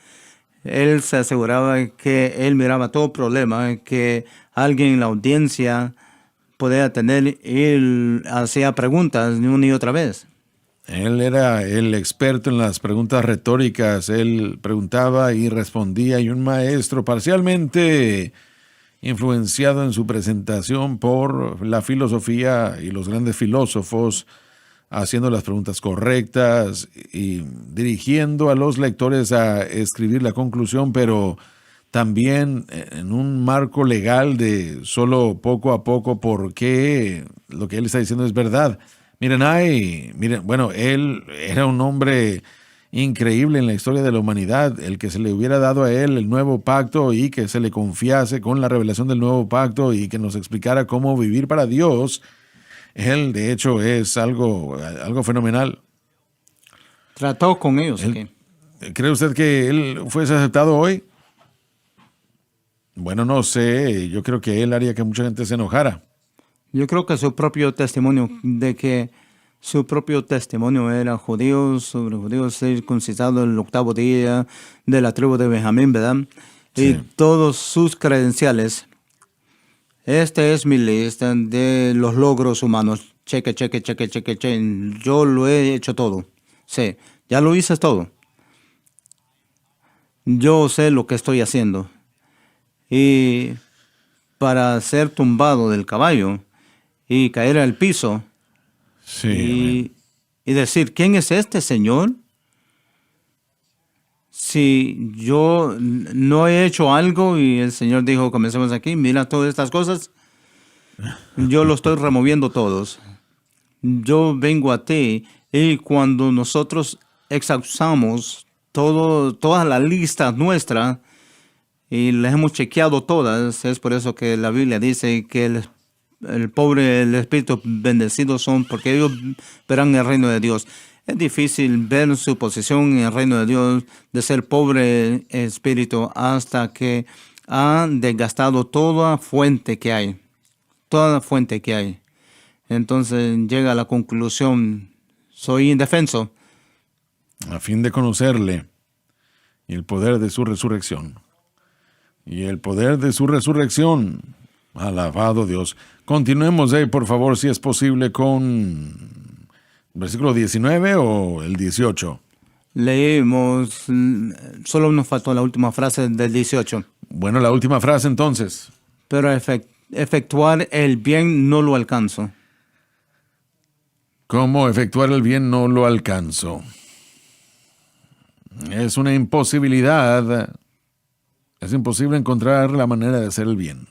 Speaker 3: Él se aseguraba que él miraba todo problema que alguien en la audiencia podía tener y él hacía preguntas una y otra vez.
Speaker 2: Él era el experto en las preguntas retóricas. Él preguntaba y respondía, y un maestro parcialmente influenciado en su presentación por la filosofía y los grandes filósofos, haciendo las preguntas correctas y dirigiendo a los lectores a escribir la conclusión, pero también en un marco legal de solo poco a poco por qué lo que él está diciendo es verdad. Miren, bueno, él era un hombre increíble en la historia de la humanidad. El que se le hubiera dado a él el nuevo pacto y que se le confiase con la revelación del nuevo pacto y que nos explicara cómo vivir para Dios, él de hecho es algo fenomenal.
Speaker 3: Trató con ellos.
Speaker 2: ¿Cree usted que él fuese aceptado hoy? Bueno, no sé, yo creo que él haría que mucha gente se enojara.
Speaker 3: Yo creo que su propio testimonio era judíos circuncidados el 8º día de la tribu de Benjamín, ¿verdad?
Speaker 2: Sí.
Speaker 3: Y todos sus credenciales. Esta es mi lista de los logros humanos. Cheque. Yo lo he hecho todo. Sí, ya lo hice todo. Yo sé lo que estoy haciendo. Y para ser tumbado del caballo y caer al piso
Speaker 2: Sí,
Speaker 3: y decir, ¿quién es este señor? Si yo no he hecho algo y el Señor dijo, comencemos aquí, mira todas estas cosas, yo lo estoy removiendo todos. Yo vengo a ti y cuando nosotros exhaustamos toda la lista nuestra y las hemos chequeado todas, es por eso que la Biblia dice que el pobre, el espíritu bendecido son porque ellos verán el reino de Dios. Es difícil ver su posición en el reino de Dios de ser pobre espíritu hasta que han desgastado toda fuente que hay. Entonces llega a la conclusión, soy indefenso.
Speaker 2: a fin de conocerle y el poder de su resurrección. Y el poder de su resurrección, alabado Dios. Continuemos, por favor, si es posible, con versículo 19 o el 18.
Speaker 3: Leímos, solo nos faltó la última frase del 18.
Speaker 2: Bueno, la última frase entonces.
Speaker 3: Pero efectuar el bien no lo alcanzo.
Speaker 2: ¿Cómo efectuar el bien no lo alcanzo? Es una imposibilidad. Es imposible encontrar la manera de hacer el bien.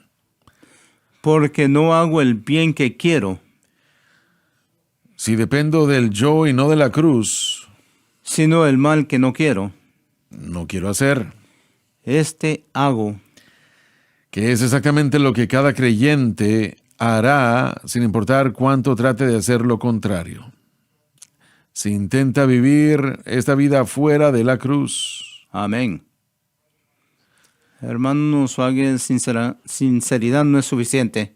Speaker 3: Porque no hago el bien que quiero,
Speaker 2: Si dependo del yo y no de la cruz,
Speaker 3: sino el mal que no quiero.
Speaker 2: no quiero hacer.
Speaker 3: Hago.
Speaker 2: Que es exactamente lo que cada creyente hará sin importar cuánto trate de hacer lo contrario. Si intenta vivir esta vida fuera de la cruz.
Speaker 3: Amén. Hermano Swagger, sinceridad no es suficiente.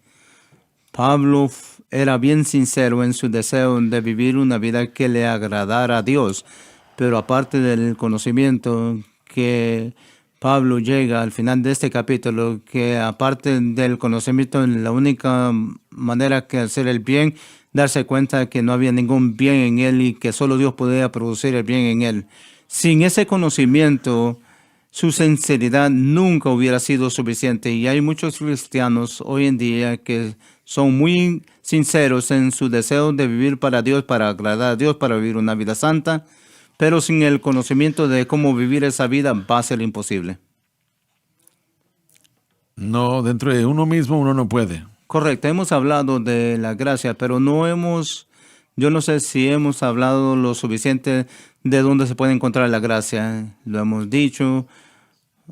Speaker 3: Pablo era bien sincero en su deseo de vivir una vida que le agradara a Dios, pero aparte del conocimiento que Pablo llega al final de este capítulo, que aparte del conocimiento, la única manera que hacer el bien, darse cuenta que no había ningún bien en él y que solo Dios podía producir el bien en él. Sin ese conocimiento, su sinceridad nunca hubiera sido suficiente y hay muchos cristianos hoy en día que son muy sinceros en su deseo de vivir para Dios, para agradar a Dios, para vivir una vida santa, pero sin el conocimiento de cómo vivir esa vida va a ser imposible.
Speaker 2: No, dentro de uno mismo uno no puede.
Speaker 3: Correcto, hemos hablado de la gracia, pero yo no sé si hemos hablado lo suficiente de dónde se puede encontrar la gracia. Lo hemos dicho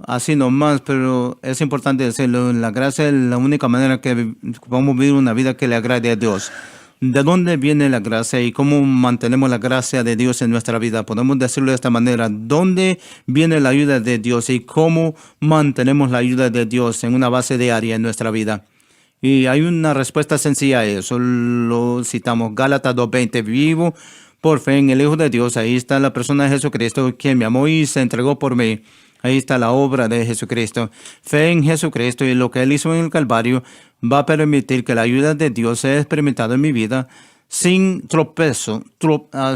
Speaker 3: así nomás, pero es importante decirlo. La gracia es la única manera que vamos a vivir una vida que le agrade a Dios. ¿De dónde viene la gracia y cómo mantenemos la gracia de Dios en nuestra vida? Podemos decirlo de esta manera. ¿Dónde viene la ayuda de Dios y cómo mantenemos la ayuda de Dios en una base diaria en nuestra vida? Y hay una respuesta sencilla a eso. Lo citamos, Gálatas 2:20. Vivo por fe en el Hijo de Dios. Ahí está la persona de Jesucristo, quien me amó y se entregó por mí. Ahí está la obra de Jesucristo. Fe en Jesucristo y lo que Él hizo en el Calvario va a permitir que la ayuda de Dios sea experimentada en mi vida sin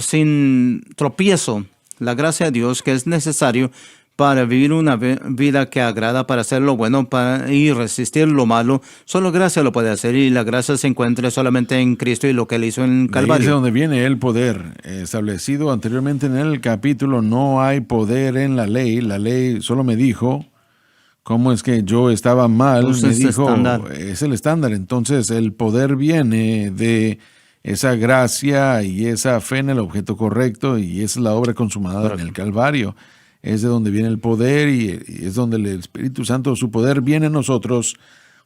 Speaker 3: sin tropiezo. La gracia de Dios que es necesario para vivir una vida que agrada, para hacer lo bueno y resistir lo malo. Solo gracia lo puede hacer y la gracia se encuentra solamente en Cristo y lo que Él hizo en el Calvario.
Speaker 2: Ahí es donde viene el poder. Establecido anteriormente en el capítulo, no hay poder en la ley. La ley solo me dijo cómo es que yo estaba mal.
Speaker 3: Pues
Speaker 2: me
Speaker 3: es
Speaker 2: dijo,
Speaker 3: estándar.
Speaker 2: es el estándar. Entonces el poder viene de esa gracia y esa fe en el objeto correcto, y esa es la obra consumada en el Calvario. Es de donde viene el poder y es donde el Espíritu Santo, su poder viene en nosotros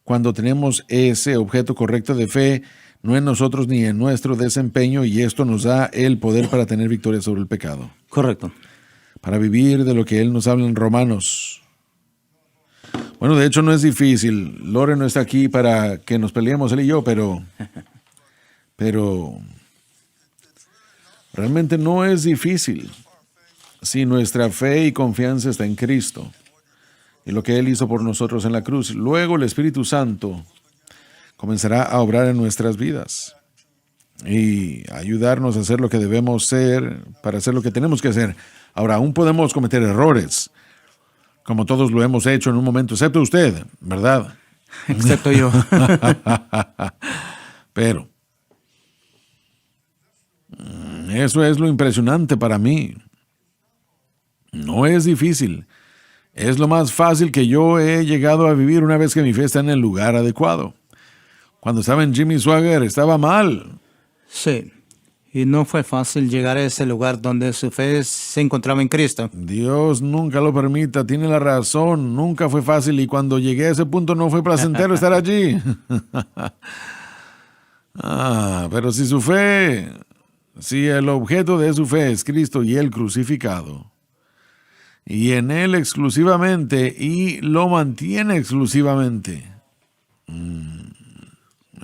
Speaker 2: cuando tenemos ese objeto correcto de fe, no en nosotros ni en nuestro desempeño, y esto nos da el poder para tener victoria sobre el pecado.
Speaker 3: Correcto.
Speaker 2: Para vivir de lo que Él nos habla en Romanos. Bueno, de hecho no es difícil. Lore no está aquí para que nos peleemos él y yo, pero realmente no es difícil. Si nuestra fe y confianza está en Cristo y lo que Él hizo por nosotros en la cruz, luego el Espíritu Santo comenzará a obrar en nuestras vidas y ayudarnos a hacer lo que debemos ser, para hacer lo que tenemos que hacer. Ahora, aún podemos cometer errores, como todos lo hemos hecho en un momento, excepto usted, ¿verdad?
Speaker 3: Excepto yo.
Speaker 2: Pero eso es lo impresionante para mí. No es difícil. Es lo más fácil que yo he llegado a vivir una vez que mi fe está en el lugar adecuado. Cuando estaba en Jimmy Swaggart estaba mal.
Speaker 3: Sí. Y no fue fácil llegar a ese lugar donde su fe se encontraba en Cristo.
Speaker 2: Dios nunca lo permita, tiene la razón. Nunca fue fácil y cuando llegué a ese punto no fue placentero estar allí. Pero si el objeto de su fe es Cristo y Él crucificado, y en Él exclusivamente, y lo mantiene exclusivamente,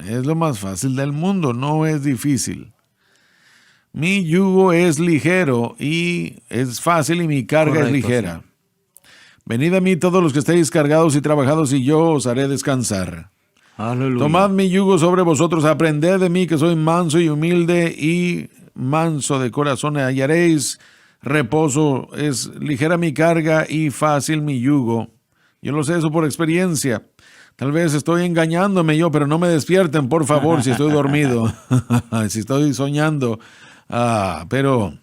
Speaker 2: es lo más fácil del mundo, no es difícil. Mi yugo es ligero y es fácil y mi carga
Speaker 3: Correcto,
Speaker 2: es ligera.
Speaker 3: sí.
Speaker 2: Venid a mí todos los que estéis cargados y trabajados y yo os haré descansar.
Speaker 3: Aleluya.
Speaker 2: Tomad mi yugo sobre vosotros, aprended de mí que soy manso y humilde y manso de corazón, hallaréis reposo. Es ligera mi carga y fácil mi yugo. Yo lo sé eso por experiencia. Tal vez estoy engañándome yo, pero no me despierten, por favor, si estoy dormido, si estoy soñando. Pero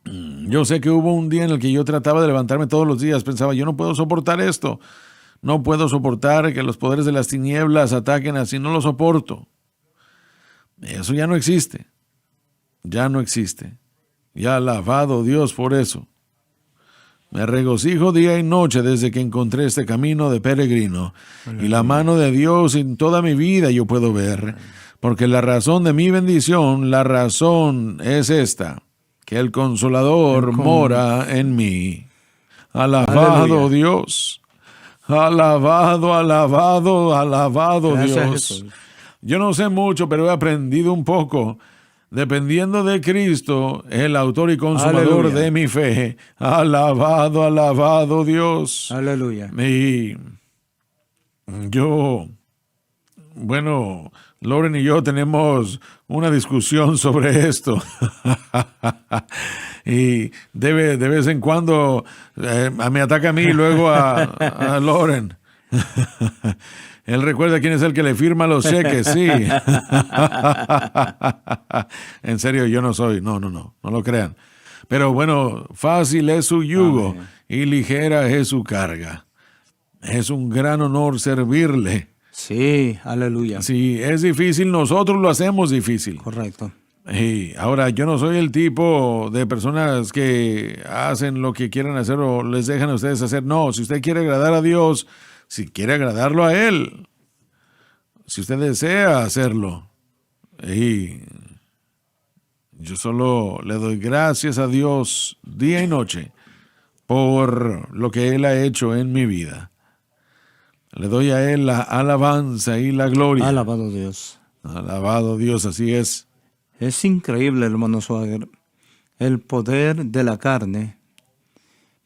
Speaker 2: yo sé que hubo un día en el que yo trataba de levantarme todos los días. Pensaba, yo no puedo soportar esto. No puedo soportar que los poderes de las tinieblas ataquen así. No lo soporto. Eso ya no existe. Ya no existe. Ya alabado Dios por eso. Me regocijo día y noche desde que encontré este camino de peregrino. Y la mano de Dios en toda mi vida yo puedo ver. Porque la razón de mi bendición, la razón es esta: que el Consolador mora en mí. Alabado
Speaker 3: Aleluya.
Speaker 2: Dios. Alabado, alabado, alabado
Speaker 3: Gracias,
Speaker 2: Dios.
Speaker 3: Jesús.
Speaker 2: Yo no sé mucho, pero he aprendido un poco. Dependiendo de Cristo, el autor y consumador
Speaker 3: Aleluya.
Speaker 2: de mi fe. Alabado, alabado Dios.
Speaker 3: Aleluya.
Speaker 2: Y Lauren y yo tenemos una discusión sobre esto. Y de vez en cuando me ataca a mí y luego a Lauren. Él recuerda quién es el que le firma los cheques, sí. En serio, yo no soy. No lo crean. Pero bueno, fácil es su yugo
Speaker 3: Amén.
Speaker 2: y ligera es su carga. Es un gran honor servirle.
Speaker 3: Sí, aleluya.
Speaker 2: Si es difícil, nosotros lo hacemos difícil.
Speaker 3: Correcto.
Speaker 2: Y ahora, yo no soy el tipo de personas que hacen lo que quieran hacer o les dejan a ustedes hacer. No, si usted quiere agradar a Dios, si quiere agradarlo a Él, si usted desea hacerlo, y yo solo le doy gracias a Dios día y noche por lo que Él ha hecho en mi vida. Le doy a Él la alabanza y la gloria.
Speaker 3: Alabado Dios.
Speaker 2: Alabado Dios, así es.
Speaker 3: Es increíble, hermano Swagger, el poder de la carne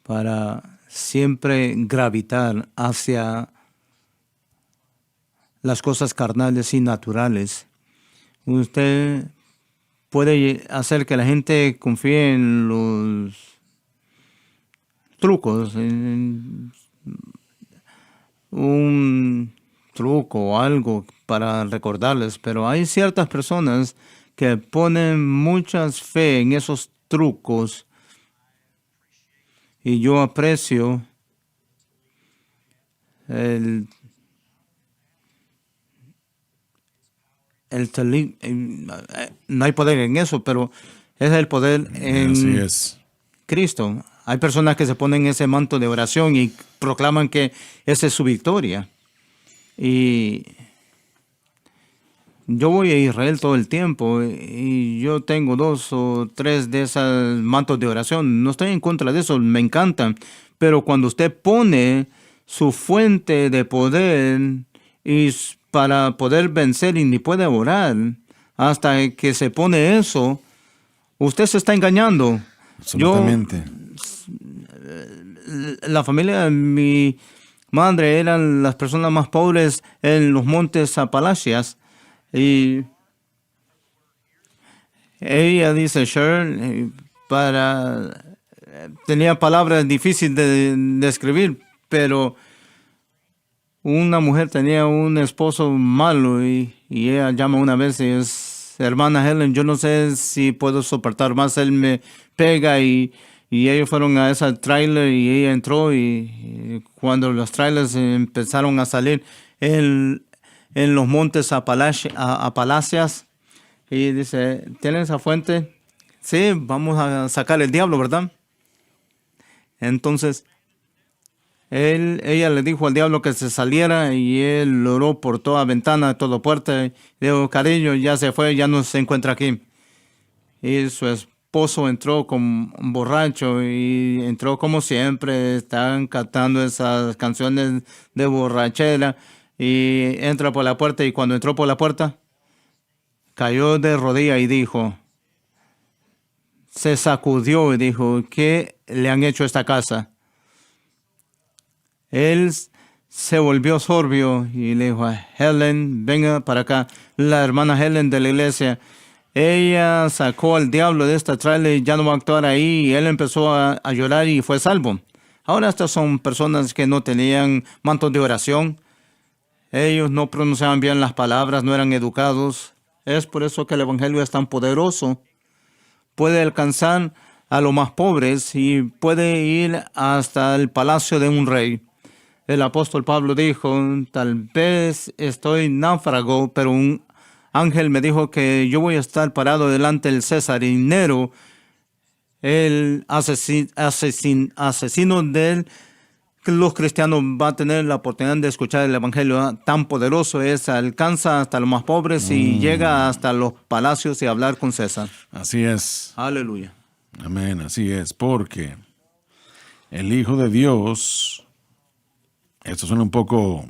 Speaker 3: para siempre gravitar hacia las cosas carnales y naturales. Usted puede hacer que la gente confíe en los trucos, en un truco o algo para recordarles, pero hay ciertas personas que ponen mucha fe en esos trucos y yo aprecio el no hay poder en eso, pero es el poder
Speaker 2: Así
Speaker 3: en
Speaker 2: es.
Speaker 3: Cristo. Hay personas que se ponen ese manto de oración y proclaman que esa es su victoria. Y yo voy a Israel todo el tiempo y yo tengo 2 o 3 de esos mantos de oración. No estoy en contra de eso, me encantan. Pero cuando usted pone su fuente de poder para poder vencer y ni puede orar, hasta que se pone eso, usted se está engañando.
Speaker 2: Absolutamente.
Speaker 3: La familia de mi madre eran las personas más pobres en los montes Apalachias. Y ella dice, Sharon, tenía palabras difíciles de escribir, pero una mujer tenía un esposo malo y ella llama una vez y es, hermana Helen, yo no sé si puedo soportar más, él me pega y ellos fueron a esa trailer y ella entró y cuando los trailers empezaron a salir en los montes Apalachias y dice, ¿tienen esa fuente? Sí, vamos a sacar el diablo, ¿verdad? Entonces, ella le dijo al diablo que se saliera y él oró por toda ventana, toda puerta. Y dijo, cariño, ya se fue, ya no se encuentra aquí. Y su esposo entró como un borracho y entró como siempre, estaban cantando esas canciones de borrachera. Y entra por la puerta y cuando entró por la puerta, cayó de rodillas y dijo, se sacudió y dijo, ¿qué le han hecho a esta casa? Él se volvió sorbio y le dijo, Helen, venga para acá. La hermana Helen de la iglesia, ella sacó al diablo de esta trailer y ya no va a actuar ahí. Y él empezó a llorar y fue salvo. Ahora estas son personas que no tenían mantos de oración. Ellos no pronunciaban bien las palabras, no eran educados. Es por eso que el evangelio es tan poderoso. Puede alcanzar a los más pobres y puede ir hasta el palacio de un rey. El apóstol Pablo dijo, tal vez estoy náufrago, pero un ángel me dijo que yo voy a estar parado delante del César y Nero, el asesino de los cristianos, va a tener la oportunidad de escuchar el evangelio. Tan poderoso es, alcanza hasta los más pobres y llega hasta los palacios y hablar con César.
Speaker 2: Así es.
Speaker 3: Aleluya.
Speaker 2: Amén, así es. Porque el Hijo de Dios, esto suena un poco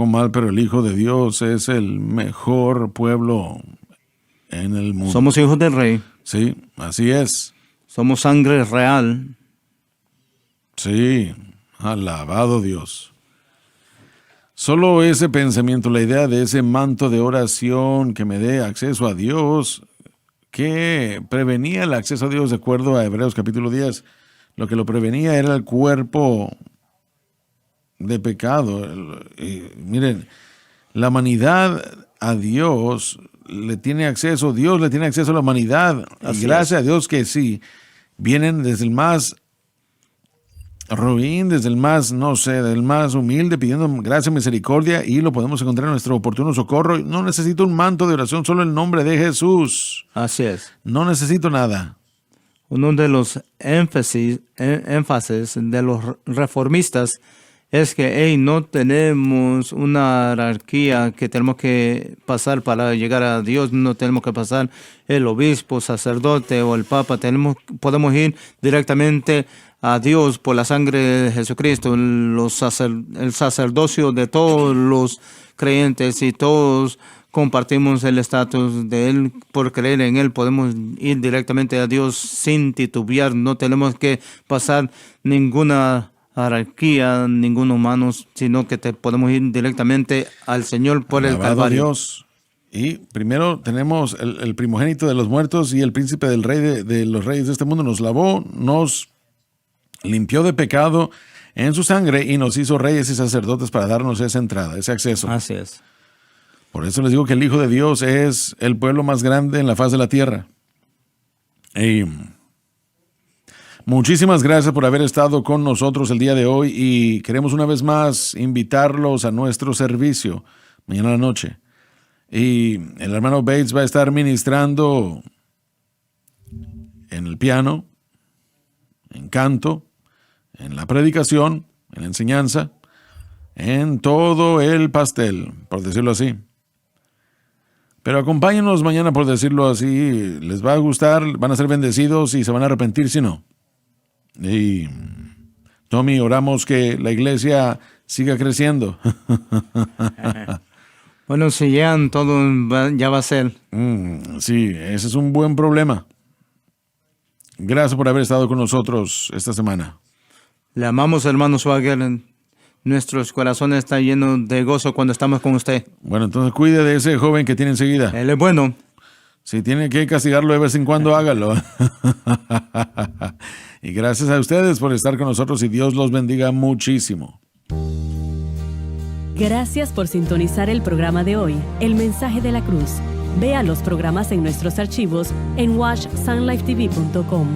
Speaker 2: mal, pero el Hijo de Dios es el mejor pueblo en el mundo.
Speaker 3: Somos hijos del rey.
Speaker 2: Sí, así es.
Speaker 3: Somos sangre real.
Speaker 2: Sí, alabado Dios. Solo ese pensamiento, la idea de ese manto de oración que me dé acceso a Dios, que prevenía el acceso a Dios de acuerdo a Hebreos capítulo 10, lo que lo prevenía era el cuerpo de pecado. Y miren, la humanidad a Dios le tiene acceso, Dios le tiene acceso a la humanidad.
Speaker 3: Así
Speaker 2: y gracias
Speaker 3: es.
Speaker 2: a Dios que sí, vienen desde el más ruin, desde el más, no sé, del más humilde, pidiendo gracia y misericordia, y lo podemos encontrar en nuestro oportuno socorro. No necesito un manto de oración, solo el nombre de Jesús.
Speaker 3: Así es.
Speaker 2: No necesito nada.
Speaker 3: Uno de los énfasis de los reformistas es que no tenemos una jerarquía que tenemos que pasar para llegar a Dios. No tenemos que pasar el obispo, sacerdote o el papa. Podemos ir directamente a Dios por la sangre de Jesucristo. El sacerdocio de todos los creyentes, y todos compartimos el estatus de Él. Por creer en Él podemos ir directamente a Dios sin titubear. No tenemos que pasar ninguna jerarquía, ningún humano, sino que podemos ir directamente al Señor por el
Speaker 2: Alabado
Speaker 3: Calvario.
Speaker 2: Dios. Y primero tenemos el primogénito de los muertos y el príncipe del rey de los reyes de este mundo. Nos lavó, nos limpió de pecado en su sangre y nos hizo reyes y sacerdotes para darnos esa entrada, ese acceso.
Speaker 3: Así es.
Speaker 2: Por eso les digo que el Hijo de Dios es el pueblo más grande en la faz de la tierra. Y muchísimas gracias por haber estado con nosotros el día de hoy, y queremos una vez más invitarlos a nuestro servicio mañana a la noche. Y el hermano Bates va a estar ministrando en el piano, en canto, en la predicación, en la enseñanza, en todo el pastel, por decirlo así. Pero acompáñenos mañana, por decirlo así. Les va a gustar, van a ser bendecidos y se van a arrepentir si no. Y Tommy, oramos que la iglesia siga creciendo.
Speaker 3: Bueno, si llegan todo, ya va a ser.
Speaker 2: Sí, ese es un buen problema. Gracias por haber estado con nosotros esta semana.
Speaker 3: Le amamos, hermano Swagger. Nuestros corazones están llenos de gozo cuando estamos con usted.
Speaker 2: Bueno, entonces cuide de ese joven que tiene enseguida.
Speaker 3: Él es bueno.
Speaker 2: Si tiene que castigarlo de vez en cuando, hágalo. Y gracias a ustedes por estar con nosotros, y Dios los bendiga muchísimo.
Speaker 4: Gracias por sintonizar el programa de hoy, El Mensaje de la Cruz. Vea los programas en nuestros archivos en watchsunlifetv.com.